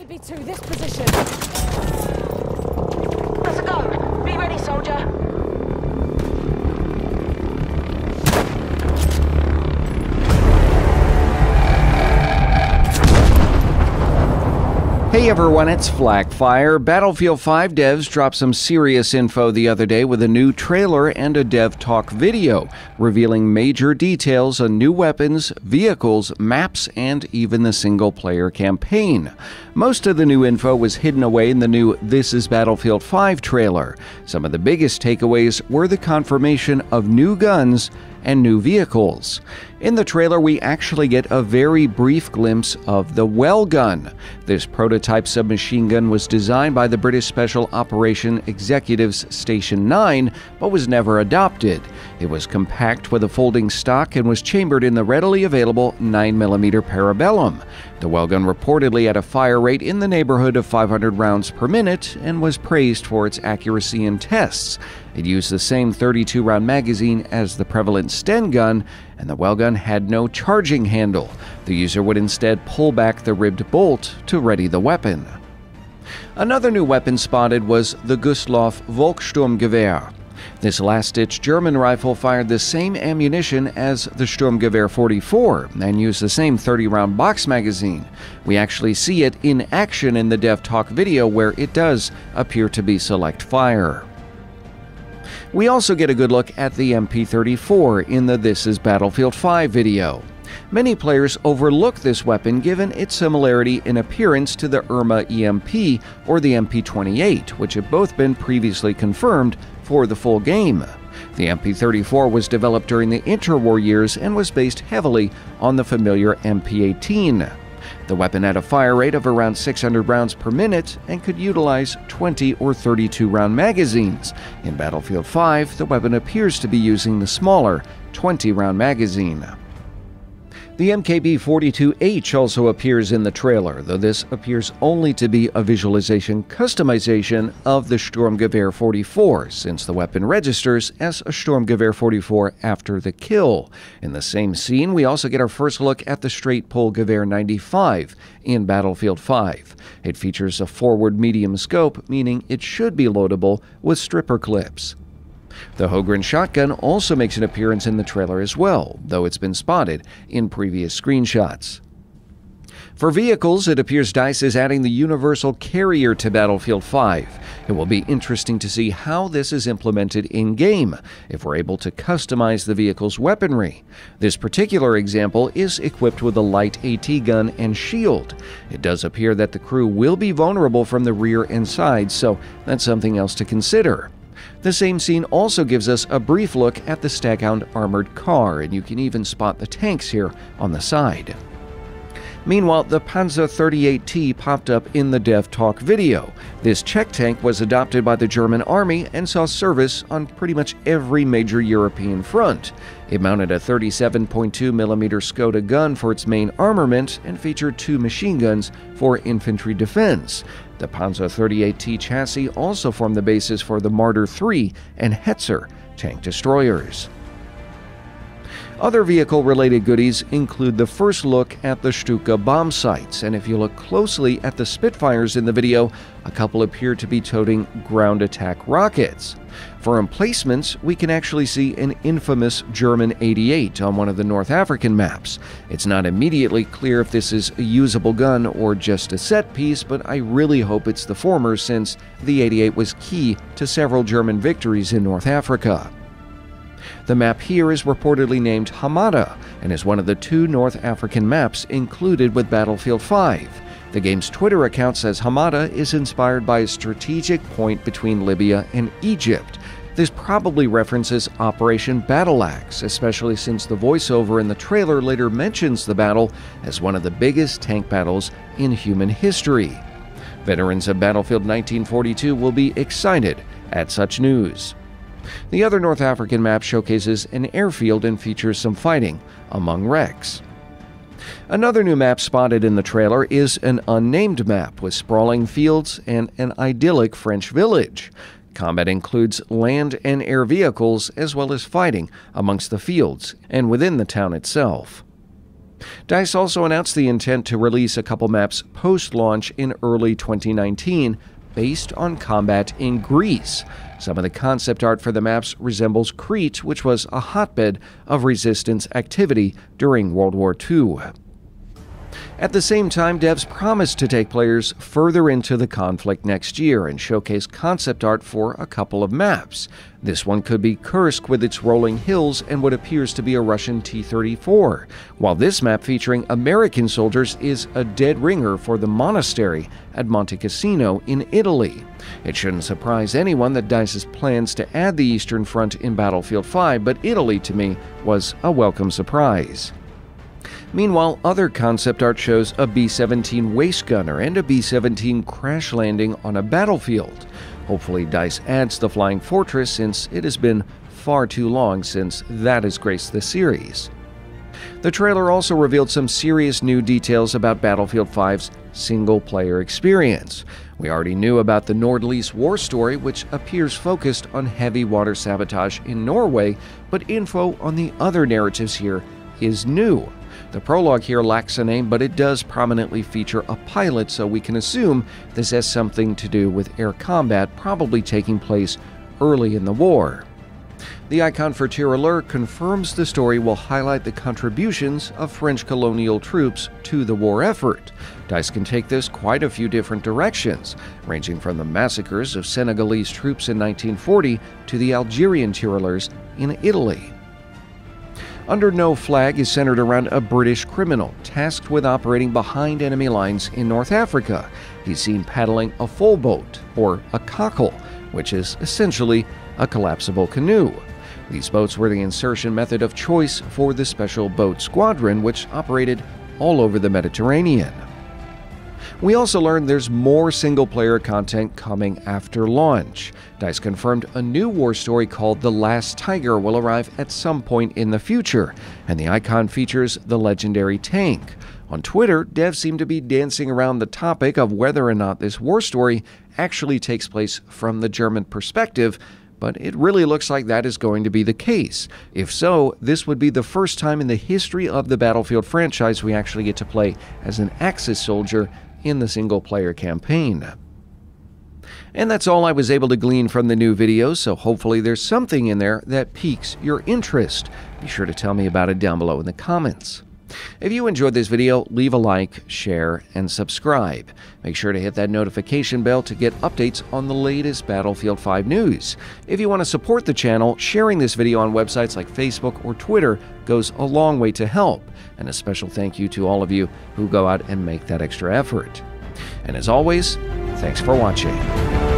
KB2, this position. Let's go. Be ready, soldier. Hey everyone, it's Flakfire. Battlefield 5 devs dropped some serious info the other day with a new trailer and a dev talk video, revealing major details on new weapons, vehicles, maps, and even the single-player campaign. Most of the new info was hidden away in the new This is Battlefield 5 trailer. Some of the biggest takeaways were the confirmation of new guns and new vehicles. In the trailer, we actually get a very brief glimpse of the Well gun. This prototype submachine gun was designed by the British Special Operation Executives Station 9, but was never adopted. It was compact with a folding stock and was chambered in the readily available 9mm Parabellum. The Well gun reportedly had a fire rate in the neighborhood of 500 rounds per minute and was praised for its accuracy in tests. It used the same 32-round magazine as the prevalent Sten gun, and the Well gun had no charging handle. The user would instead pull back the ribbed bolt to ready the weapon. Another new weapon spotted was the Gustloff Volkssturmgewehr. This last-ditch German rifle fired the same ammunition as the Sturmgewehr 44 and used the same 30-round box magazine. We actually see it in action in the Dev Talk video, where it does appear to be select fire. We also get a good look at the MP34 in the This is Battlefield 5 video. Many players overlook this weapon given its similarity in appearance to the Irma EMP or the MP28, which have both been previously confirmed for the full game. The MP34 was developed during the interwar years and was based heavily on the familiar MP18. The weapon had a fire rate of around 600 rounds per minute and could utilize 20 or 32-round magazines. In Battlefield 5, the weapon appears to be using the smaller 20-round magazine. The MKB-42H also appears in the trailer, though this appears only to be a visualization customization of the Sturmgewehr 44, since the weapon registers as a Sturmgewehr 44 after the kill. In the same scene, we also get our first look at the Straight-Pull Gewehr 95 in Battlefield 5. It features a forward medium scope, meaning it should be loadable with stripper clips. The Hogren shotgun also makes an appearance in the trailer as well, though it's been spotted in previous screenshots. For vehicles, it appears DICE is adding the Universal Carrier to Battlefield 5. It will be interesting to see how this is implemented in-game, if we're able to customize the vehicle's weaponry. This particular example is equipped with a light AT gun and shield. It does appear that the crew will be vulnerable from the rear and side, so that's something else to consider. The same scene also gives us a brief look at the Staghound armored car, and you can even spot the tanks here on the side. Meanwhile, the Panzer 38T popped up in the Dev Talk video. This Czech tank was adopted by the German army and saw service on pretty much every major European front. It mounted a 37.2mm Skoda gun for its main armament and featured 2 machine guns for infantry defense. The Panzer 38T chassis also formed the basis for the Marder III and Hetzer tank destroyers. Other vehicle-related goodies include the first look at the Stuka bomb sites, and if you look closely at the Spitfires in the video, a couple appear to be toting ground attack rockets. For emplacements, we can actually see an infamous German 88 on one of the North African maps. It's not immediately clear if this is a usable gun or just a set piece, but I really hope it's the former, since the 88 was key to several German victories in North Africa. The map here is reportedly named Hamada and is one of the 2 North African maps included with Battlefield 5. The game's Twitter account says Hamada is inspired by a strategic point between Libya and Egypt. This probably references Operation Battle Axe, especially since the voiceover in the trailer later mentions the battle as one of the biggest tank battles in human history. Veterans of Battlefield 1942 will be excited at such news. The other North African map showcases an airfield and features some fighting among wrecks. Another new map spotted in the trailer is an unnamed map with sprawling fields and an idyllic French village. Combat includes land and air vehicles as well as fighting amongst the fields and within the town itself. DICE also announced the intent to release a couple maps post-launch in early 2019 based on combat in Greece. Some of the concept art for the maps resembles Crete, which was a hotbed of resistance activity during World War II. At the same time, devs promised to take players further into the conflict next year and showcase concept art for a couple of maps. This one could be Kursk with its rolling hills and what appears to be a Russian T-34, while this map featuring American soldiers is a dead ringer for the monastery at Monte Cassino in Italy. It shouldn't surprise anyone that DICE's plans to add the Eastern Front in Battlefield 5, but Italy, to me, was a welcome surprise. Meanwhile, other concept art shows a B-17 waist gunner and a B-17 crash landing on a battlefield. Hopefully DICE adds the Flying Fortress, since it has been far too long since that has graced the series. The trailer also revealed some serious new details about Battlefield 5's single-player experience. We already knew about the Nord-Lease war story, which appears focused on heavy water sabotage in Norway, but info on the other narratives here is new. The prologue here lacks a name, but it does prominently feature a pilot, so we can assume this has something to do with air combat, probably taking place early in the war. The icon for Tir-Allure confirms the story will highlight the contributions of French colonial troops to the war effort. DICE can take this quite a few different directions, ranging from the massacres of Senegalese troops in 1940 to the Algerian Tir-Allures in Italy. Under No Flag is centered around a British criminal tasked with operating behind enemy lines in North Africa. He's seen paddling a full boat, or a cockle, which is essentially a collapsible canoe. These boats were the insertion method of choice for the Special Boat Squadron, which operated all over the Mediterranean. We also learned there's more single-player content coming after launch. DICE confirmed a new war story called The Last Tiger will arrive at some point in the future, and the icon features the legendary tank. On Twitter, devs seem to be dancing around the topic of whether or not this war story actually takes place from the German perspective, but it really looks like that is going to be the case. If so, this would be the first time in the history of the Battlefield franchise we actually get to play as an Axis soldier in the single-player campaign. And that's all I was able to glean from the new video, so hopefully there's something in there that piques your interest. Be sure to tell me about it down below in the comments. If you enjoyed this video, leave a like, share, and subscribe. Make sure to hit that notification bell to get updates on the latest Battlefield 5 news. If you want to support the channel, sharing this video on websites like Facebook or Twitter goes a long way to help. And a special thank you to all of you who go out and make that extra effort. And as always, thanks for watching.